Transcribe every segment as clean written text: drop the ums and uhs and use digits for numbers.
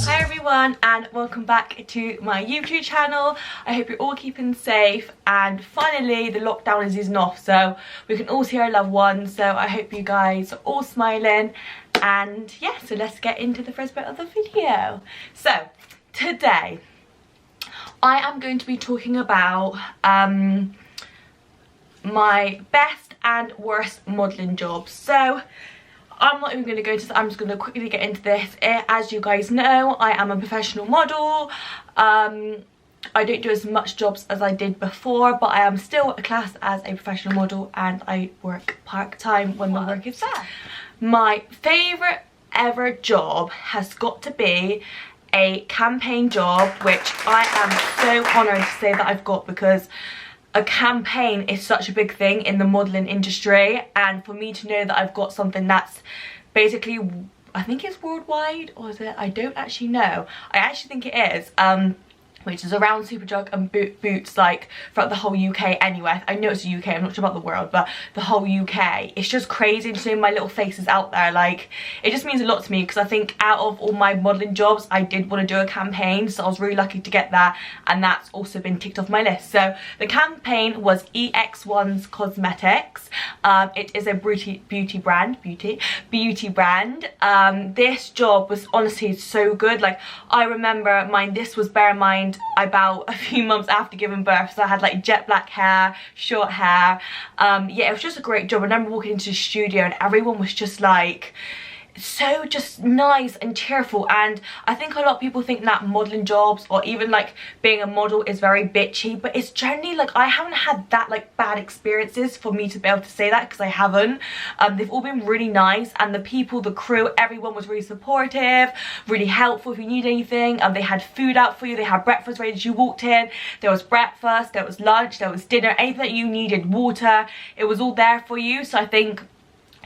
Hi everyone and welcome back to my YouTube channel. I hope you're all keeping safe, and finally the lockdown is easing off so we can all see our loved ones, so I hope you guys are all smiling. And yeah, so let's get into the first bit of the video. So today I am going to be talking about my best and worst modelling jobs. So I'm not even going to go into this, I'm just going to quickly get into this. As you guys know, I am a professional model. I don't do as much jobs as I did before, but I am still classed as a professional model and I work part-time when my work is there. My favourite ever job has got to be a campaign job, which I am so honoured to say that I've got, because a campaign is such a big thing in the modelling industry, and for me to know that I've got something that's basically, I think it's worldwide, or is it? I don't actually know. I actually think it is, which is around Superdrug and Boots, like throughout the whole UK anyway. I know it's the UK, I'm not sure about the world, but the whole UK. It's just crazy to know my little face is out there. Like, it just means a lot to me, because I think out of all my modelling jobs, I did want to do a campaign, so I was really lucky to get that, and that's also been ticked off my list. So the campaign was EX1's Cosmetics. It is a beauty brand. This job was honestly so good. Like, I remember mine, this was, bear in mind, about a few months after giving birth, so I had like jet black hair, short hair. Yeah, it was just a great job. I remember walking into the studio and everyone was just like so just nice and cheerful, and I think a lot of people think that modelling jobs or even like being a model is very bitchy, but it's generally like, I haven't had that like bad experiences for me to be able to say that, because I haven't. They've all been really nice, and the people, the crew, everyone was really supportive, really helpful if you need anything. They had food out for you, they had breakfast ready as you walked in. There was breakfast, there was lunch, there was dinner, anything that you needed, water, it was all there for you. So I think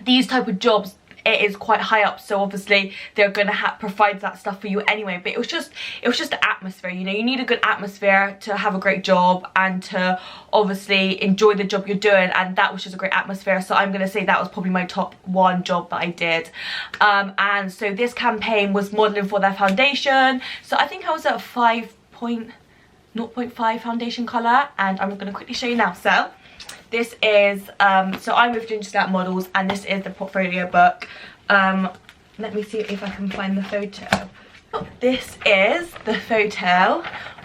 these type of jobs, it is quite high up, so obviously they're gonna provide that stuff for you anyway. But it was just the atmosphere, you know. You need a good atmosphere to have a great job and to obviously enjoy the job you're doing, and that was just a great atmosphere. So I'm gonna say that was probably my top one job that I did. And so this campaign was modelling for their foundation, so I think I was at 5.05 foundation colour, and I'm gonna quickly show you now. So this is, so I'm with Ginger Snap Models, and this is the portfolio book. Let me see if I can find the photo. Oh, this is the photo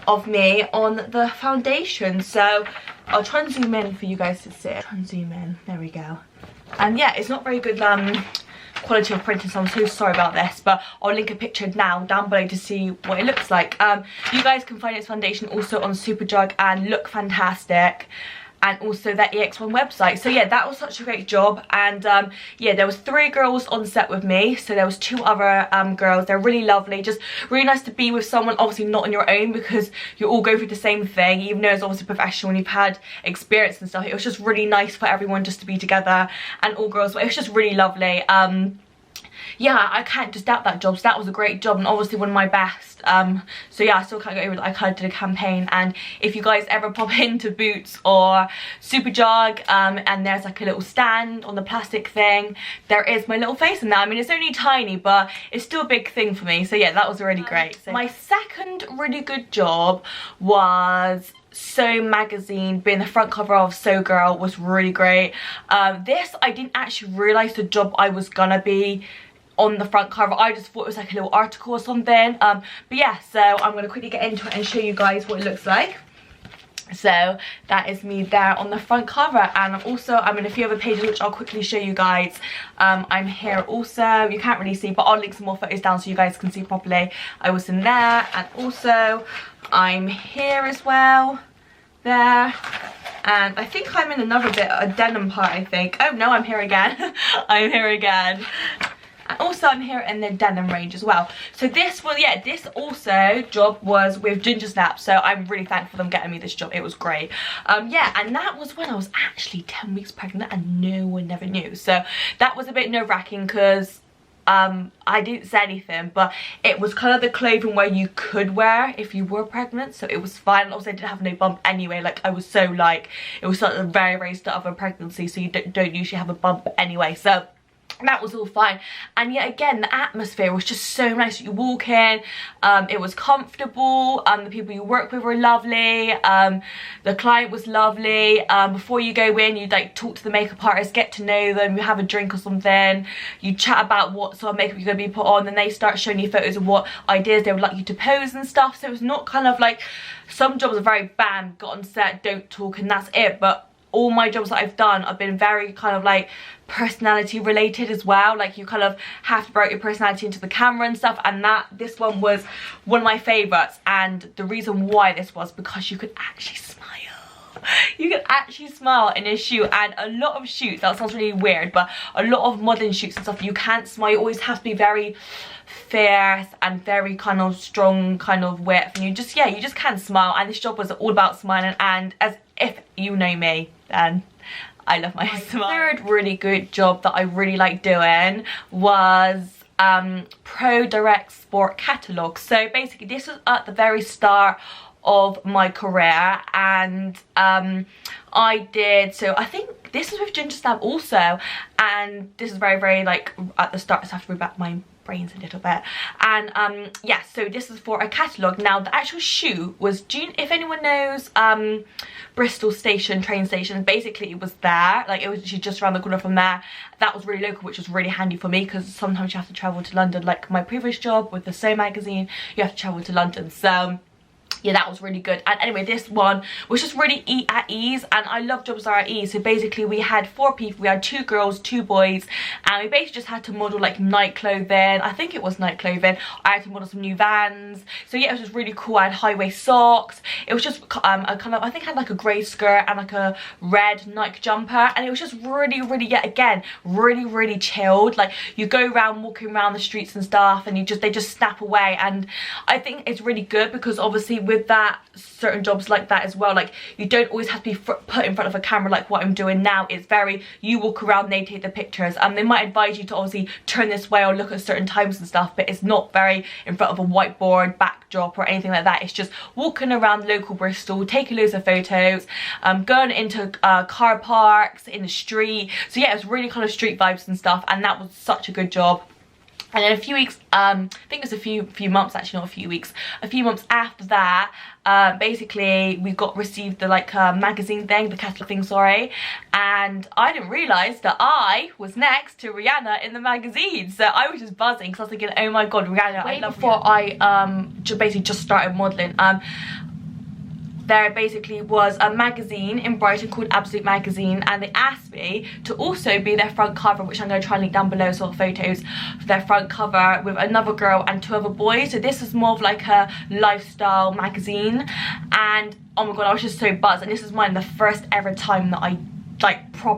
of me on the foundation. So I'll try and zoom in for you guys to see it. Try and zoom in, there we go. And yeah, it's not very good quality of printing, so I'm so sorry about this, but I'll link a picture now down below to see what it looks like. You guys can find its foundation also on Superdrug and look fantastic, and also that EX1 website. So yeah, that was such a great job. And yeah, there was 3 girls on set with me, so there was 2 other girls. They're really lovely, just really nice to be with someone, obviously not on your own, because you all go through the same thing, even though it's obviously professional and you've had experience and stuff. It was just really nice for everyone just to be together, and all girls, but it was just really lovely. Yeah, I can't just doubt that job, so that was a great job, and obviously one of my best. So yeah, I still can't get over that I kind of did a campaign. And if you guys ever pop into Boots or Superdrug, and there's like a little stand on the plastic thing, there is my little face in that. I mean, it's only tiny, but it's still a big thing for me. So yeah, that was really great. So my second really good job was So Magazine. Being the front cover of So Girl was really great. This, I didn't actually realise the job I was gonna be on the front cover. I just thought it was like a little article or something. But yeah, so I'm gonna quickly get into it and show you guys what it looks like. So that is me there on the front cover, and also I'm in a few other pages which I'll quickly show you guys. I'm here also, you can't really see, but I'll link some more photos down so you guys can see properly. I was in there, and also I'm here as well, there, and I think I'm in another bit, a denim part, I think. Oh no, I'm here again. I'm here again. And also I'm here in the denim range as well. So this was, yeah, this also job was with Ginger Snap, so I'm really thankful for them getting me this job. It was great. Yeah, and that was when I was actually 10 weeks pregnant and no one never knew. So that was a bit nerve-wracking because I didn't say anything, but it was kind of the clothing where you could wear if you were pregnant, so it was fine. Also, I didn't have no bump anyway. Like, I was so like, it was sort of the very, very start of a pregnancy, so you don't usually have a bump anyway, so that was all fine. And yet again, the atmosphere was just so nice. You walk in, it was comfortable, the people you work with were lovely, the client was lovely. Before you go in, you like talk to the makeup artist, get to know them, you have a drink or something, you chat about what sort of makeup you're going to be put on, then they start showing you photos of what ideas they would like you to pose and stuff. So it was not kind of like, some jobs are very bam, got on set, don't talk, and that's it. But all my jobs that I've done have been very kind of like personality related as well. Like, you kind of have to bring your personality into the camera and stuff, and this one was one of my favorites. And the reason why this was because you could actually smile. You can actually smile in a shoot. And a lot of shoots, that sounds really weird, but a lot of modeling shoots and stuff, you can't smile. You always have to be very fierce and very kind of strong kind of width, and you just can't smile. And this job was all about smiling, and as if you know me, then I love my smile. Third really good job that I really like doing was Pro Direct Sport Catalogue. So basically this was at the very start of my career, and I think this is with Ginger Snap also, and this is very, very like at the start, so I have to bring back my brains a little bit. And yeah, so this is for a catalogue. Now the actual shoot was if anyone knows Bristol station, train station, basically it was there, like it was just around the corner from there. That was really local, which was really handy for me, because sometimes you have to travel to London. Like my previous job with the So magazine, you have to travel to London, so yeah, that was really good. And anyway, this one was just really at ease, and I love jobs that are at ease. So basically we had 4 people, we had 2 girls, 2 boys, and we basically just had to model like night clothing. I think it was night clothing. I had to model some new Vans. So yeah, it was just really cool. I had high waist socks. It was just a kind of, I think I had like a grey skirt and like a red Nike jumper, and it was just really, really, yet again, really, really chilled. Like, you go around walking around the streets and stuff, and they just snap away. And I think it's really good because obviously with that, certain jobs like that as well, like you don't always have to be put in front of a camera like what I'm doing now. It's very, you walk around, they take the pictures, and they might advise you to obviously turn this way or look at certain times and stuff, but it's not very in front of a whiteboard backdrop or anything like that. It's just walking around local Bristol, taking loads of photos, going into car parks, in the street. So yeah, it was really kind of street vibes and stuff, and that was such a good job. And then a few weeks, I think it was a few months, actually not a few weeks, a few months after that, basically we received the like magazine thing, the catalogue thing, sorry, and I didn't realise that I was next to Rihanna in the magazine. So I was just buzzing because I was thinking, oh my god, Rihanna, I love before Rihanna. I basically just started modelling. There basically was a magazine in Brighton called Absolute Magazine, and they asked me to also be their front cover, which I'm going to try and link down below, sort of photos for their front cover, with another girl and 2 other boys. So this was more of like a lifestyle magazine, and oh my god, I was just so buzzed. And this is the first ever time that I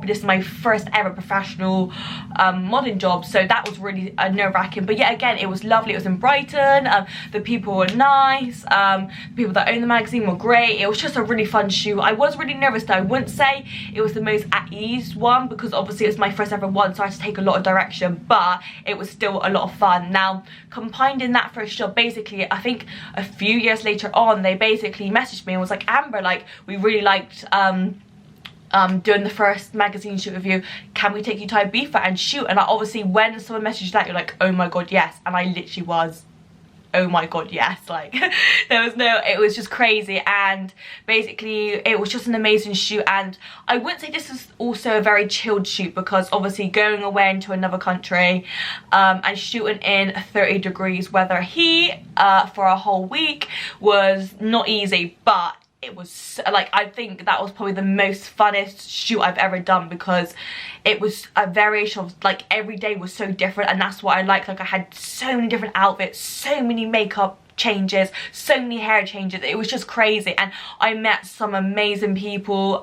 this is my first ever professional modeling job, so that was really nerve-wracking. But yeah, again, it was lovely. It was in Brighton, the people were nice, the people that owned the magazine were great. It was just a really fun shoot. I was really nervous though. I wouldn't say it was the most at ease one, because obviously it's my first ever one, so I had to take a lot of direction, but it was still a lot of fun. Now, combined in that first job, basically I think a few years later on, they basically messaged me and was like, Amber, like, we really liked doing the first magazine shoot with you, can we take you to Ibiza and shoot? And like, obviously when someone messaged that, you're like, oh my god, yes. And I literally was, oh my god, yes. Like, it was just crazy. And basically it was just an amazing shoot. And I wouldn't say this is also a very chilled shoot, because obviously going away into another country and shooting in 30 degrees weather heat for a whole week was not easy, but it was like, I think that was probably the most funnest shoot I've ever done, because it was a variation of like every day was so different, and that's what I liked. Like, I had so many different outfits, so many makeup changes, so many hair changes. It was just crazy, and I met some amazing people.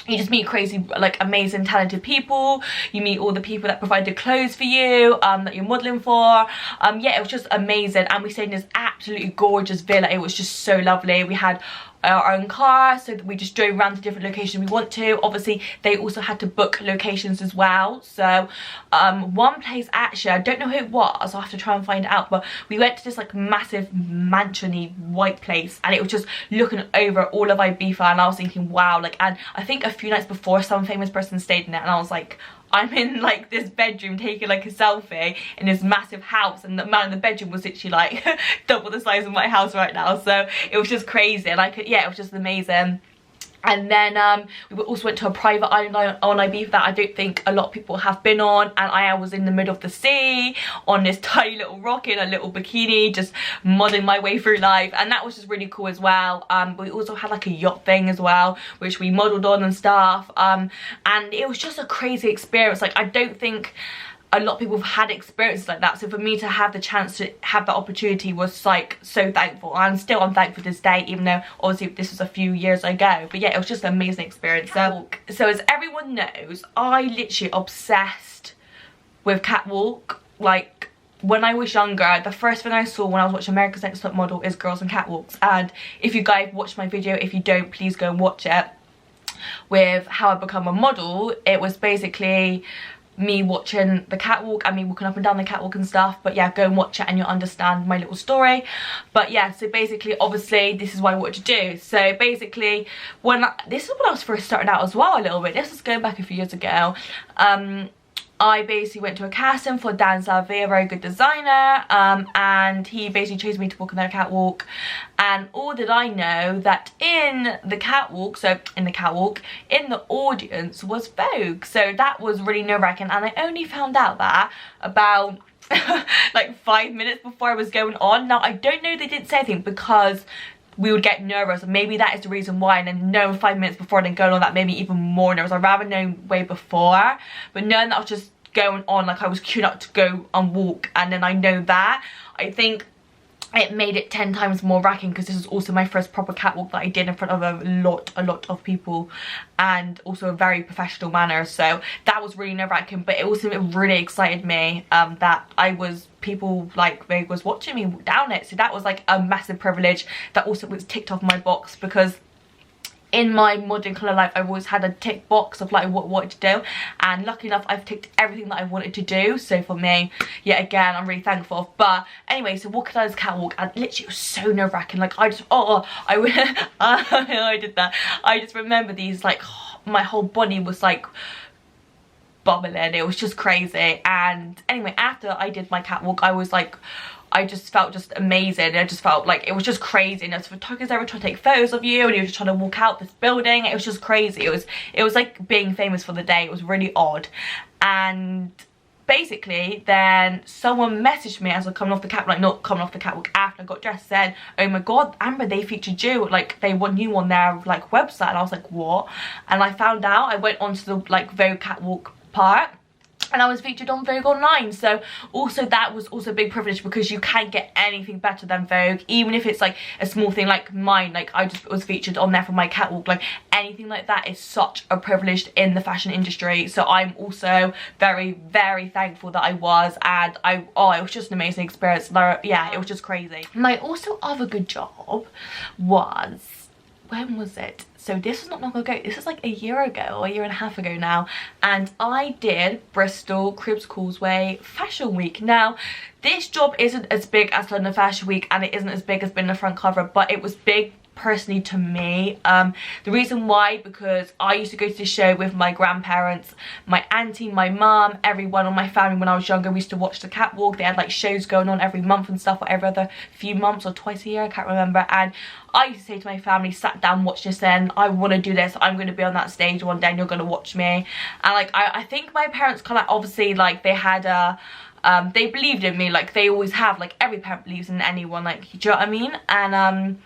You just meet crazy, like, amazing, talented people. You meet all the people that provide the clothes for you, that you're modelling for. Yeah, it was just amazing. And we stayed in this absolutely gorgeous villa. It was just so lovely. We had our own car, so that we just drove around to different locations we want to. Obviously they also had to book locations as well. So one place, actually I don't know who it was, I'll have to try and find it out, but we went to this like massive mansiony white place, and it was just looking over all of Ibiza, and I was thinking wow, like, and I think a few nights before some famous person stayed in it, and I was like, I'm in like this bedroom taking like a selfie in this massive house, and the man in the bedroom was literally like double the size of my house right now. So it was just crazy, and I could, yeah, it was just amazing. And then we also went to a private island on Ibiza that I don't think a lot of people have been on, and I was in the middle of the sea on this tiny little rock in a little bikini, just modding my way through life, and that was just really cool as well. We also had like a yacht thing as well, which we modelled on and stuff, and it was just a crazy experience. Like, I don't think a lot of people have had experiences like that, so for me to have the chance to have that opportunity was like so thankful, and I'm thankful to this day, even though obviously this was a few years ago. But yeah, it was just an amazing experience. So as everyone knows, I literally obsessed with catwalk. Like, when I was younger, the first thing I saw when I was watching America's Next Top Model is girls on catwalks, and if you guys watch my video, if you don't, please go and watch it, with how I become a model. It was basically me watching the catwalk and me walking up and down the catwalk and stuff. But yeah, go and watch it and you'll understand my little story. But yeah, so basically, obviously this is what I wanted to do. So basically, this is when I was first starting out as well a little bit. This was going back a few years ago. I basically went to a casting for Dan Salvia, a very good designer, and he basically chose me to walk on their catwalk. And all did I know that in the catwalk, in the audience was Vogue. So that was really nerve-wracking, and I only found out that about like 5 minutes before I was going on. Now, I don't know, they didn't say anything because we would get nervous, and maybe that is the reason why. And then knowing 5 minutes before and then going on, that made me even more nervous. I'd rather know way before, but knowing that I was just going on, like I was queuing up to go and walk, and then I know that, I think it made it 10 times more racking, because this was also my first proper catwalk that I did in front of a lot of people, and also a very professional manner. So that was really nerve-wracking, but it also really excited me that people like Vogue was watching me walk down it. So that was like a massive privilege that also was ticked off my box, because in my modern kind of life, I've always had a tick box of like what I wanted to do, and lucky enough I've ticked everything that I wanted to do. So for me, yeah, again, I'm really thankful. But anyway, so walking down this catwalk, and literally it was so nerve-wracking. Like, I just I did that. I just remember these, like, my whole body was like bubbling. It was just crazy. And anyway, after I did my catwalk, I was like, I just felt just amazing. I just felt like it was just crazy. And there's photographers there trying to take photos of you, and you're just trying to walk out this building. It was just crazy. It was like being famous for the day. It was really odd. And basically then someone messaged me as I was coming off the catwalk, like not coming off the catwalk, after I got dressed, said, oh my god, Amber, they featured you, like they want you on their like website. And I was like, what? And I found out, I went onto the like Vogue catwalk part, and I was featured on Vogue Online. So also that was also a big privilege, because you can't get anything better than Vogue, even if it's like a small thing like mine. Like, I just was featured on there for my catwalk. Like, anything like that is such a privilege in the fashion industry. So I'm also very, very thankful that I was, and it was just an amazing experience. Yeah, it was just crazy. My also other good job was, when was it? So this was not long ago. This was like a year ago or a year and a half ago now, and I did Bristol Cribs Causeway Fashion Week. Now, this job isn't as big as London Fashion Week, and it isn't as big as being the front cover, but it was big personally to me. The reason why, because I used to go to the show with my grandparents, my auntie, my mum, everyone on my family. When I was younger, we used to watch the catwalk. They had like shows going on every month and stuff, or every other few months, or twice a year, I can't remember. And I used to say to my family, sat down, watch this, then I want to do this, I'm going to be on that stage one day and you're going to watch me. And like I think my parents kind of, obviously, like they had a they believed in me, like they always have, like every parent believes in anyone, like, do you know what I mean? And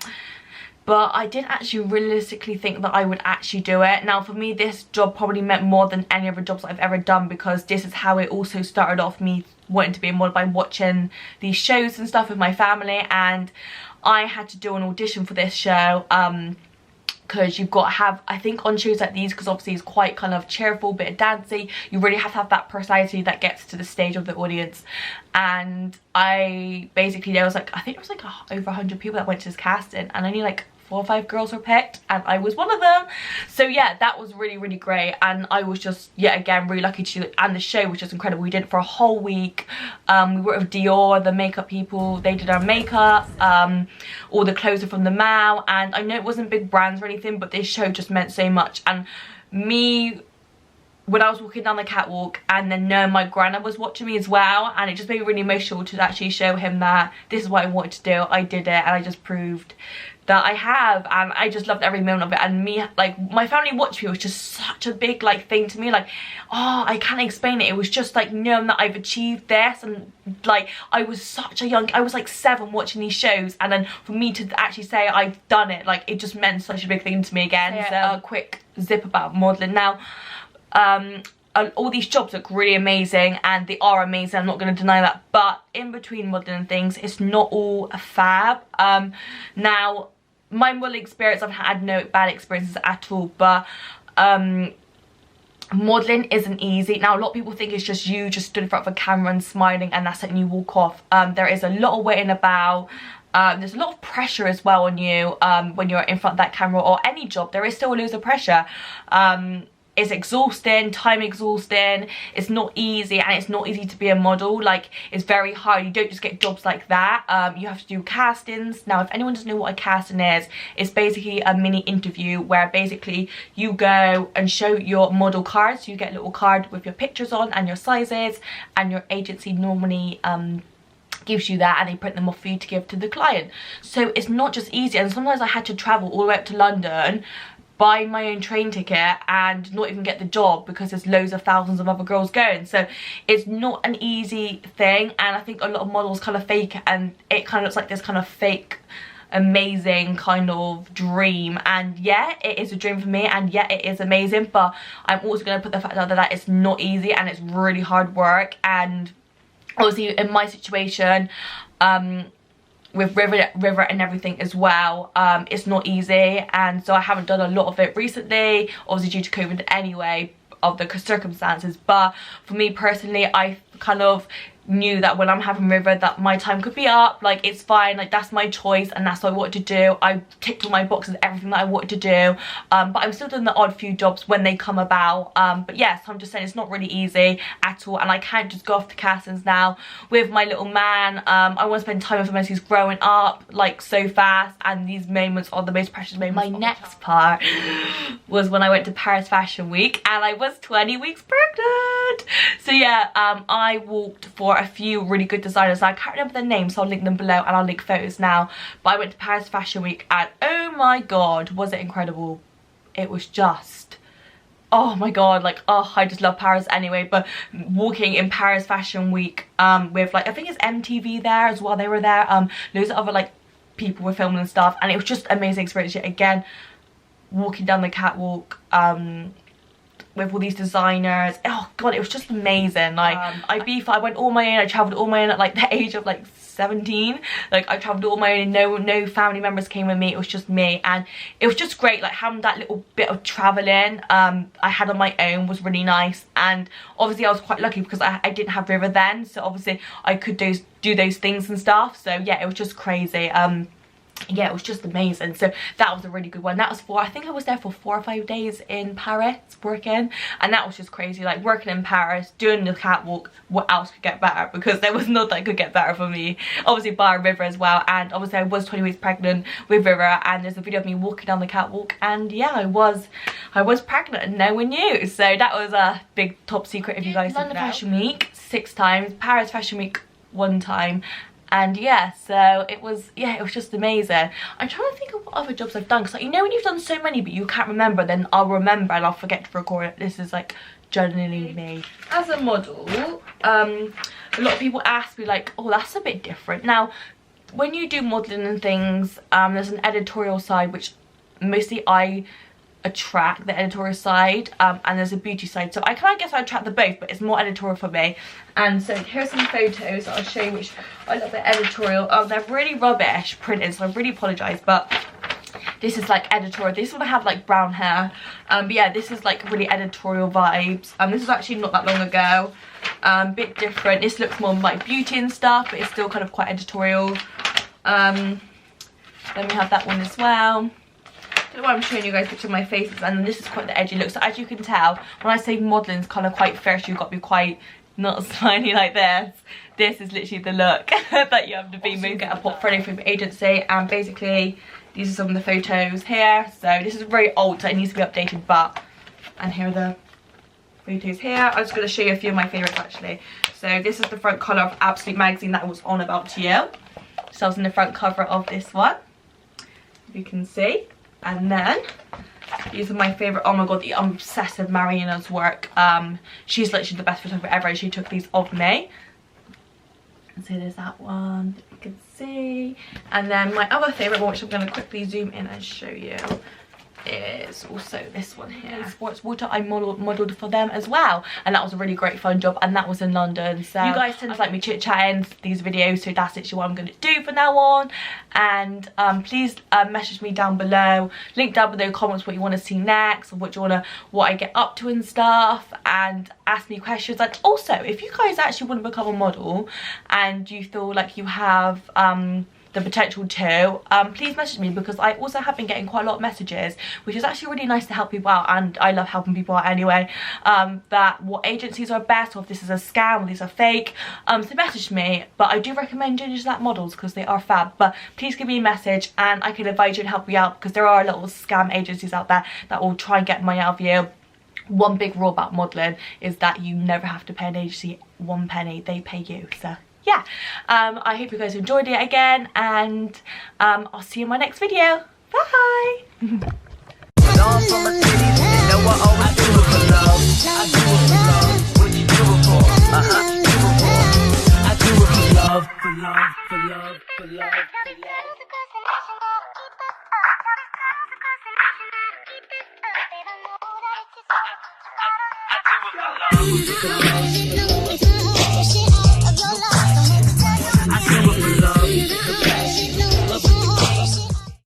but I didn't actually realistically think that I would actually do it. Now, for me, this job probably meant more than any other jobs I've ever done, because this is how it also started off, me wanting to be a model, by watching these shows and stuff with my family. And I had to do an audition for this show, because you've got to have, I think on shows like these, because obviously it's quite kind of cheerful, bit of dancey, you really have to have that personality that gets to the stage of the audience. And I basically, there was like, I think it was like over 100 people that went to this casting, and only like 4 or 5 girls were picked and I was one of them. So yeah, that was really, really great, and I was just, yeah, again, really lucky to do it. And the show was just incredible. We did it for a whole week. We worked with Dior, the makeup people. They did our makeup. All the clothes are from the Mall, and I know it wasn't big brands or anything, but this show just meant so much. And me, when I was walking down the catwalk and then knowing my granddad was watching me as well, and it just made me really emotional to actually show him that this is what I wanted to do. I did it, and I just proved that I have, and I just loved every moment of it. And me, like, my family watching me was just such a big, like, thing to me. Like, oh, I can't explain it. It was just like knowing that I've achieved this, and like, I was such a young, I was like 7 watching these shows, and then for me to actually say I've done it, like, it just meant such a big thing to me again. Yeah. So a quick zip about modelling now. All these jobs look really amazing, and they are amazing, I'm not going to deny that, but in between modelling and things, it's not all a fab. Now, my modelling experience, I've had no bad experiences at all, but modelling isn't easy. Now, a lot of people think it's just you just stood in front of a camera and smiling and that's it and you walk off. There is a lot of waiting about. There's a lot of pressure as well on you when you're in front of that camera, or any job. There is still a loads of pressure. It's exhausting, time exhausting, it's not easy, and it's not easy to be a model. Like, it's very hard. You don't just get jobs like that. You have to do castings. Now, if anyone doesn't know what a casting is, it's basically a mini interview where basically you go and show your model cards. You get a little card with your pictures on and your sizes, and your agency normally gives you that, and they print them off for you to give to the client. So it's not just easy, and sometimes I had to travel all the way up to London, buy my own train ticket, and not even get the job because there's loads of thousands of other girls going. So it's not an easy thing, and I think a lot of models kind of fake it, and it kind of looks like this kind of fake amazing kind of dream. And yeah, it is a dream for me, and yeah, it is amazing, but I'm also going to put the fact out there that it's not easy and it's really hard work. And obviously in my situation, with River and everything as well, it's not easy, and so I haven't done a lot of it recently, obviously due to COVID anyway, of the circumstances. But for me personally, I kind of knew that when I'm having River that my time could be up. Like, it's fine, like, that's my choice and that's what I wanted to do. I ticked all my boxes, everything that I wanted to do, but I'm still doing the odd few jobs when they come about. But yes, I'm just saying it's not really easy at all, and I can't just go off to castings now with my little man. I want to spend time with him as he's growing up, like, so fast, and these moments are the most precious moments. My next part was when I went to Paris Fashion Week, and I was 20 weeks pregnant. So yeah, I walked for a few really good designers. I can't remember their names, so I'll link them below, and I'll link photos now. But I went to Paris Fashion Week, and oh my god, was it incredible. It was just, oh my god, like, oh, I just love Paris anyway. But walking in Paris Fashion Week with, like, I think it's MTV there as well, they were there, loads of other, like, people were filming and stuff, and it was just an amazing experience yet again, walking down the catwalk with all these designers. Oh god, it was just amazing. Like, I went all my own. I travelled all my own at, like, the age of, like, 17. Like, I travelled all my own, and no family members came with me. It was just me, and it was just great. Like, having that little bit of travelling I had on my own was really nice. And obviously I was quite lucky because I didn't have River then, so obviously I could do those things and stuff. So yeah, it was just crazy. Yeah, it was just amazing. So that was a really good one. That was I think I was there for 4 or 5 days in Paris working, and that was just crazy. Like, working in Paris, doing the catwalk, what else could get better? Because there was nothing that could get better for me. Obviously by River as well, and obviously I was 20 weeks pregnant with River, and there's a video of me walking down the catwalk, and yeah, I was pregnant and no one knew. So that was a big top secret if you guys didn't know. London Fashion Week 6 times, Paris Fashion Week 1 time. And yeah, so it was just amazing. I'm trying to think of what other jobs I've done, because, like, you know when you've done so many but you can't remember, then I'll remember and I'll forget to record it. This is, like, generally me. As a model, a lot of people ask me, like, oh, that's a bit different. Now, when you do modelling and things, there's an editorial side, which mostly I attract, the editorial side, and there's a beauty side. So I guess I attract the both, but it's more editorial for me. And so here's some photos that I'll show you, which I love the editorial. They're really rubbish printed, so I really apologise, but this is, like, editorial. This one I have, like, brown hair, but yeah, this is, like, really editorial vibes. This was actually not that long ago. Bit different. This looks more like beauty and stuff, but it's still kind of quite editorial. Then we have that one as well. why I'm showing you guys pictures of my faces, and this is quite the edgy look. So as you can tell, when I say modelling is kind of quite fresh, you've got to be quite not smiley like this. This is literally the look that you have to be. You get a portfolio from the agency, and basically these are some of the photos here. So this is very old, so it needs to be updated, but, and here are the photos here. I'm just going to show you a few of my favourites actually. So this is the front colour of Absolute magazine that I was on about to you. So I was in the front cover of this one, if you can see. And then these are my favourite. Oh my god, I'm obsessed with Marina's work. She's literally the best photographer ever, and she took these of me. And so there's that one that you can see. And then my other favourite one, which I'm going to quickly zoom in and show you, is also this one here, Sports Water. I modelled for them as well, and that was a really great fun job, and that was in London. So you guys tend to like me chit-chatting these videos, so that's actually what I'm going to do from now on. And please message me down below, link down below, comments what you want to see next, or what I get up to and stuff, and ask me questions. And also, if you guys actually want to become a model and you feel like you have the potential to, please message me, because I also have been getting quite a lot of messages, which is actually really nice to help people out, and I love helping people out anyway, that what agencies are best, or if this is a scam or these are fake. So message me, but I do recommend Ginger Snap models because they are fab. But please give me a message and I can advise you and help you out, because there are a lot of scam agencies out there that will try and get money out of you. One big rule about modelling is that you never have to pay an agency one penny, they pay you. So yeah, I hope you guys enjoyed it again, and I'll see you in my next video. Bye. I do it for love.